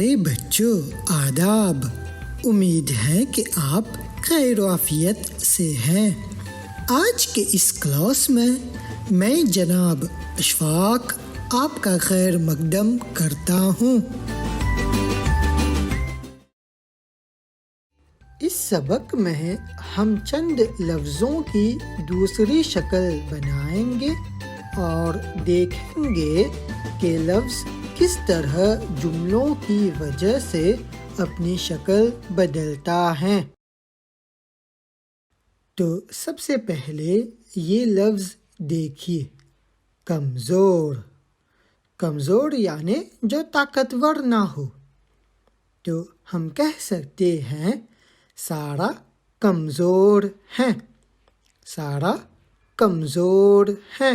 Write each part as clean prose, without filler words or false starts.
پیارے بچوں آداب، امید ہے کہ آپ خیر و عافیت سے ہیں۔ آج کے اس کلاس میں جناب اشفاق آپ کا خیر مقدم کرتا ہوں۔ اس سبق میں ہم چند لفظوں کی دوسری شکل بنائیں گے اور دیکھیں گے کہ لفظ کس طرح جملوں کی وجہ سے اپنی شکل بدلتا ہے۔ تو سب سے پہلے یہ لفظ دیکھیے، کمزور۔ کمزور یعنی جو طاقتور نہ ہو۔ تو ہم کہہ سکتے ہیں سارا کمزور ہے، سارا کمزور ہے۔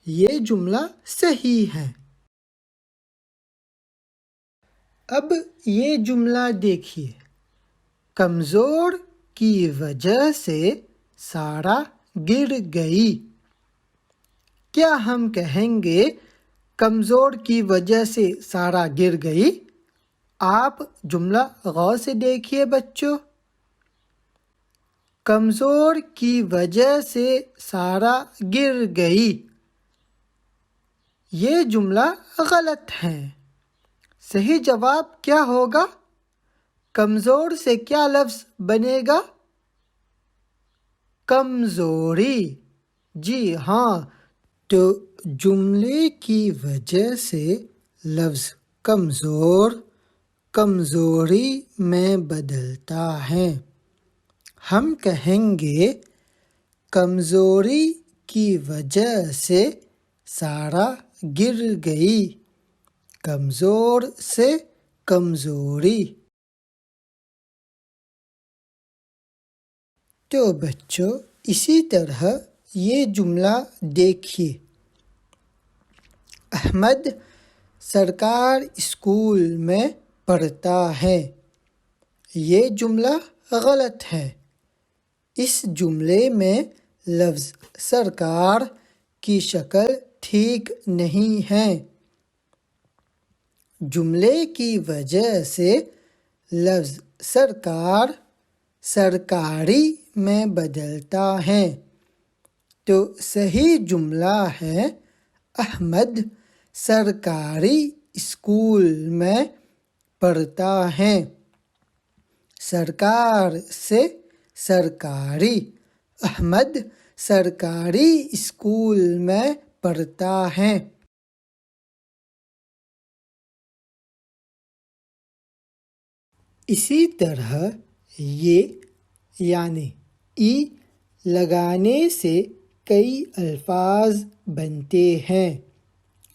یہ جملہ صحیح ہے۔ اب یہ جملہ دیکھیے، کمزور کی وجہ سے سارا گر گئی۔ کیا ہم کہیں گے کمزور کی وجہ سے سارا گر گئی؟ آپ جملہ غور سے دیکھیے بچوں، کمزور کی وجہ سے سارا گر گئی۔ یہ جملہ غلط ہے۔ صحیح جواب کیا ہوگا؟ کمزور سے کیا لفظ بنے گا؟ کمزوری۔ جی ہاں، تو جملے کی وجہ سے لفظ کمزور کمزوری میں بدلتا ہے۔ ہم کہیں گے کمزوری کی وجہ سے سارا گر گئی۔ کمزور سے کمزوری۔ تو بچوں اسی طرح یہ جملہ دیکھیے، احمد سرکار اسکول میں پڑھتا ہے۔ یہ جملہ غلط ہے۔ اس جملے میں لفظ سرکار کی شکل ٹھیک نہیں ہے۔ جملے کی وجہ سے لفظ سرکار سرکاری میں بدلتا ہے۔ تو صحیح جملہ ہے احمد سرکاری اسکول میں پڑھتا ہے۔ سرکار سے سرکاری، احمد سرکاری اسکول میں پڑھتا ہے۔ اسی طرح یہ یعنی ای لگانے سے کئی الفاظ بنتے ہیں،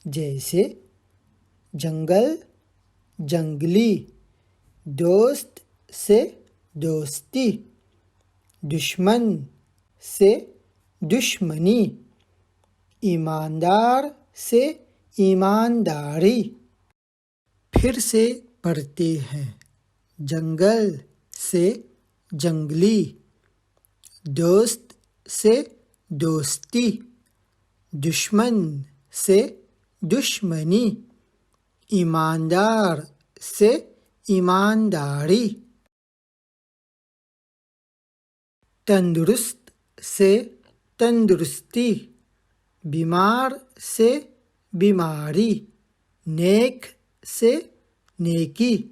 جیسے جنگل، جنگلی، دوست سے دوستی، دشمن سے دشمنی، ایماندار سے ایمانداری۔ پھر سے پڑھتے ہیں، جنگل سے جنگلی، دوست سے دوستی، دشمن سے دشمنی، ایماندار سے ایمانداری۔ تندرست سے تندرستی، بیمار سے بیماری، نیک سے نیکی،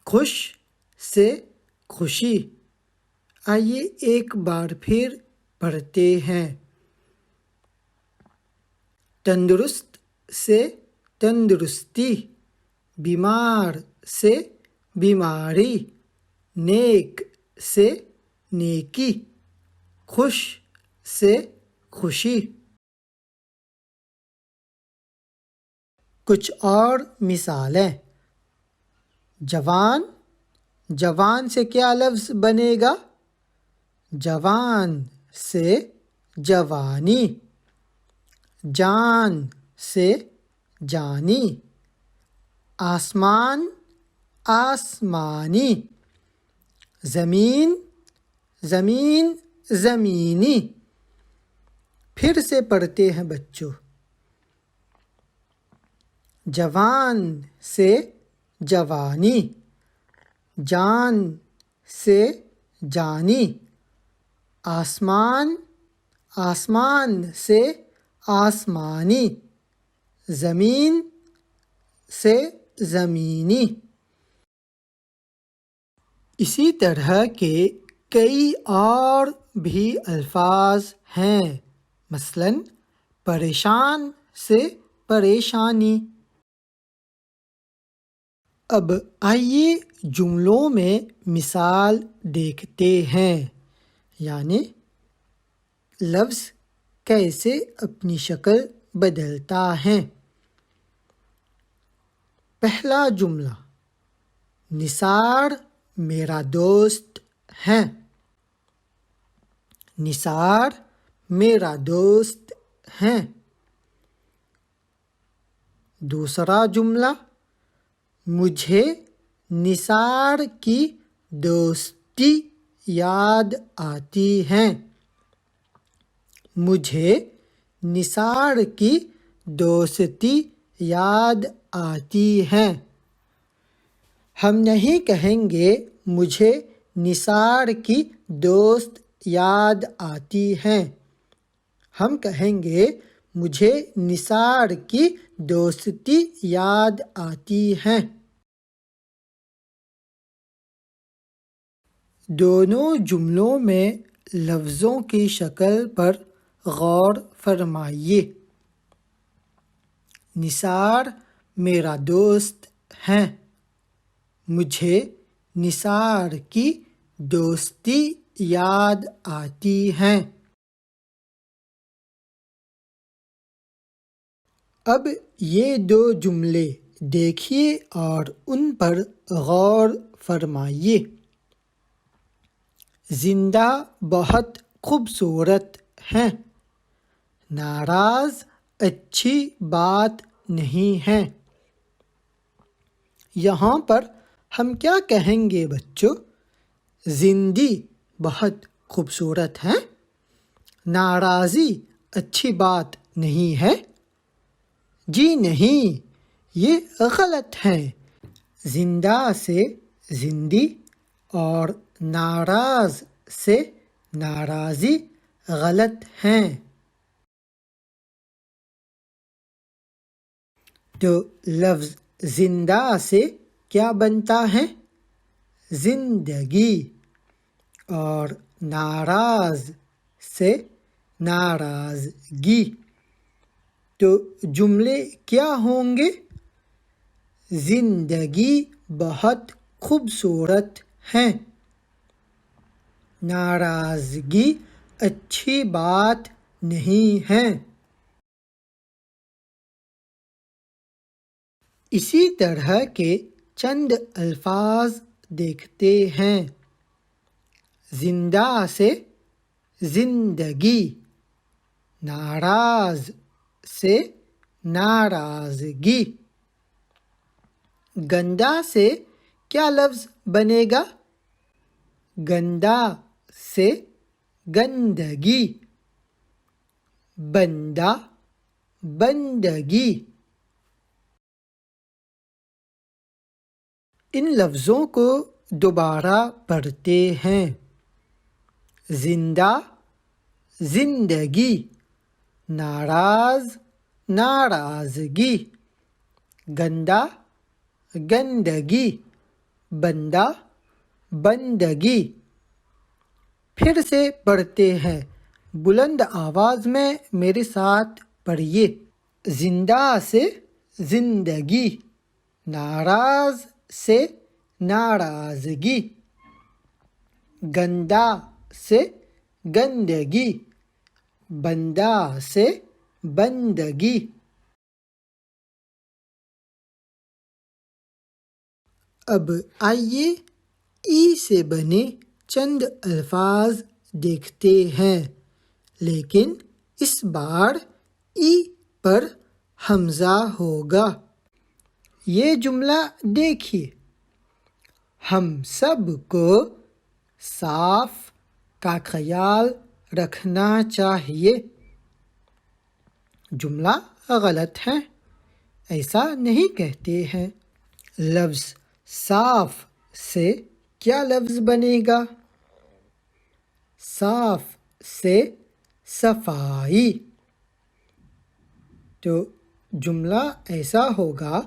خوش سے خوشی۔ آئیے ایک بار پھر پڑھتے ہیں، تندرست سے تندرستی، بیمار سے بیماری، نیک سے نیکی، خوش سے خوشی۔ کچھ اور مثالیں، جوان، جوان سے کیا لفظ بنے گا؟ جوان سے جوانی، جان سے جانی، آسمان، آسمانی، زمین، زمین، زمینی۔ پھر سے پڑھتے ہیں بچوں، جوان سے جوانی، جان سے جانی، آسمان، آسمان سے آسمانی، زمین سے زمینی۔ اسی طرح کے کئی اور بھی الفاظ ہیں، مثلاً پریشان سے پریشانی۔ اب آئیے جملوں میں مثال دیکھتے ہیں، یعنی لفظ کیسے اپنی شکل بدلتا ہے۔ پہلا جملہ، نثار میرا دوست ہے۔ نثار میرا دوست ہے۔ دوسرا جملہ، مجھے نثار کی دوستی یاد آتی ہے۔ مجھے نثار کی دوستی یاد آتی ہے۔ ہم نہیں کہیں گے مجھے نثار کی دوست یاد آتی ہے، ہم کہیں گے مجھے نثار کی دوستی یاد آتی ہے۔ دونوں جملوں میں لفظوں کی شکل پر غور فرمائیے۔ نثار میرا دوست ہے، مجھے نثار کی دوستی یاد آتی ہے۔ اب یہ دو جملے دیکھیے اور ان پر غور فرمائیے۔ زندہ بہت خوبصورت ہے، ناراض اچھی بات نہیں ہے۔ یہاں پر ہم کیا کہیں گے بچوں؟ زندگی بہت خوبصورت ہے، ناراضی اچھی بات نہیں ہے؟ جی نہیں، یہ غلط ہے۔ زندہ سے زندگی اور ناراض سے ناراضی غلط ہیں۔ تو لفظ زندہ سے کیا بنتا ہے؟ زندگی، اور ناراض سے ناراضگی۔ تو جملے کیا ہوں گے؟ زندگی بہت خوبصورت ہے، ناراضگی اچھی بات نہیں ہے۔ اسی طرح کے چند الفاظ دیکھتے ہیں۔ زندہ سے زندگی، ناراض سے ناراضگی۔ گندا سے کیا لفظ بنے گا؟ گندا سے گندگی، بندہ بندگی۔ ان لفظوں کو دوبارہ پڑھتے ہیں۔ زندہ زندگی، ناراض ناراضگی، گندا گندگی، بندہ بندگی۔ پھر سے پڑھتے ہیں، بلند آواز میں میرے ساتھ پڑھیے۔ زندہ سے زندگی، ناراض سے ناراضگی، گندا سے گندگی، بندہ سے بندگی۔ اب آئیے ای سے بنے چند الفاظ دیکھتے ہیں، لیکن اس بار ای پر حمزہ ہوگا۔ یہ جملہ دیکھیے، ہم سب کو صاف کا خیال رکھنا چاہیے۔ جملہ غلط ہے، ایسا نہیں کہتے ہیں۔ لفظ صاف سے کیا لفظ بنے گا؟ صاف سے صفائی. تو جملہ ایسا ہوگا: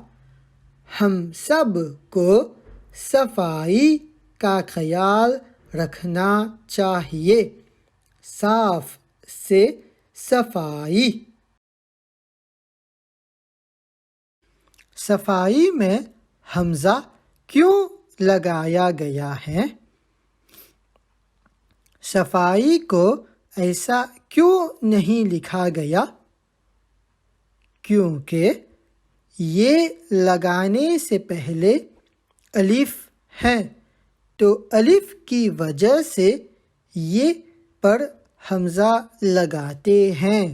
ہم سب کو صفائی کا خیال رکھنا چاہیے. صاف سے صفائی. صفائی میں حمزہ کیوں لگایا گیا ہے؟ صفائی کو ایسا کیوں نہیں لکھا گیا؟ کیونکہ یہ لگانے سے پہلے الف ہے، تو الف کی وجہ سے یہ پر حمزہ لگاتے ہیں.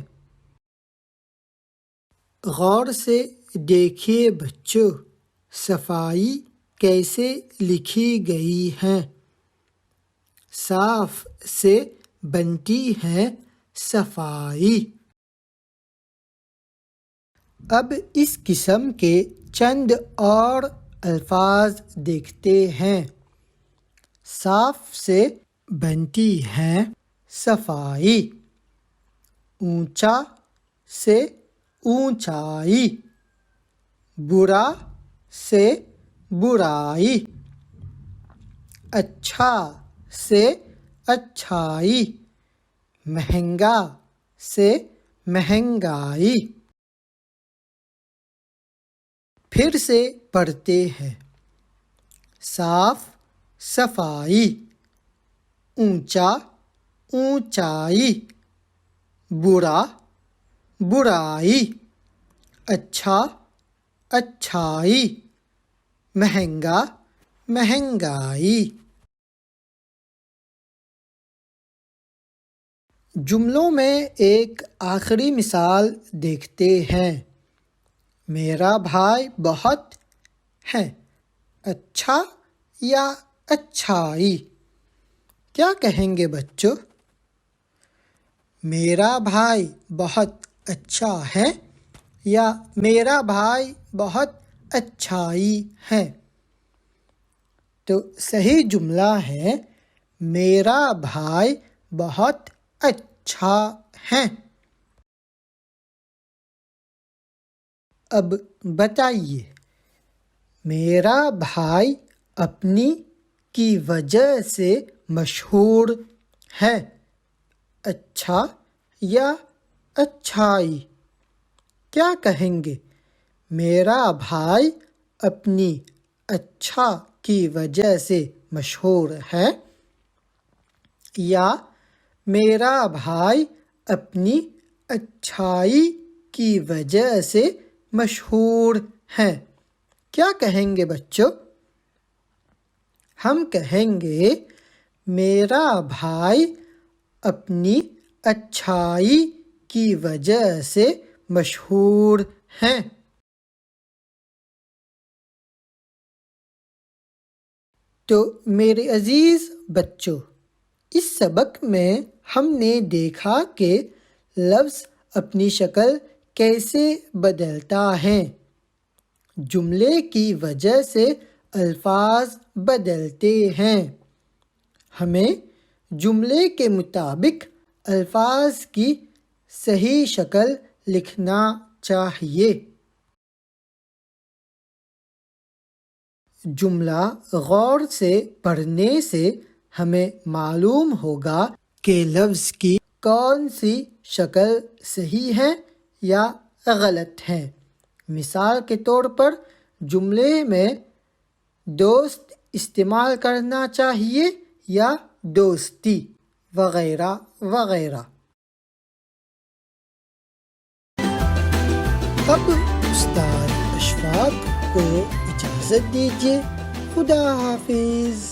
غور سے دیکھیے بچوں، صفائی کیسے لکھی گئی ہے؟ صاف سے بنتی ہے صفائی. اب اس قسم کے چند اور الفاظ دیکھتے ہیں. صاف سے بنتی ہے صفائی. اونچا سے اونچائی. برا سے برائی. اچھا سے اچھائی. مہنگا سے مہنگائی. پھر سے پڑھتے ہیں. صاف صفائی. اونچا اونچائی. برا برائی. اچھا اچھائی. مہنگا مہنگائی. جملوں میں ایک آخری مثال دیکھتے ہیں. میرا بھائی بہت ہے. اچھا یا اچھائی؟ کیا کہیں گے بچوں؟ میرا بھائی بہت اچھا ہے یا میرا بھائی بہت اچھائی ہے؟ تو صحیح جملہ ہے میرا بھائی بہت اچھا ہے. اب بتائیے، میرا بھائی اپنی کی وجہ سے مشہور ہے. اچھا یا اچھائی؟ کیا کہیں گے؟ میرا بھائی اپنی اچھا کی وجہ سے مشہور ہے یا میرا بھائی اپنی اچھائی کی وجہ سے مشہور ہے؟ کیا کہیں گے بچوں؟ ہم کہیں گے میرا بھائی اپنی اچھائی کی وجہ سے مشہور ہے. تو میرے عزیز بچوں، اس سبق میں ہم نے دیکھا کہ لفظ اپنی شکل کیسے بدلتا ہے. جملے کی وجہ سے الفاظ بدلتے ہیں. ہمیں جملے کے مطابق الفاظ کی صحیح شکل لکھنا چاہیے. جملہ غور سے پڑھنے سے ہمیں معلوم ہوگا کہ لفظ کی کون سی شکل صحیح ہے یا غلط ہے. مثال کے طور پر جملے میں دوست استعمال کرنا چاہیے یا دوستی وغیرہ وغیرہ. اب استاد اشفاق کو اجازت دیجیے. خدا حافظ.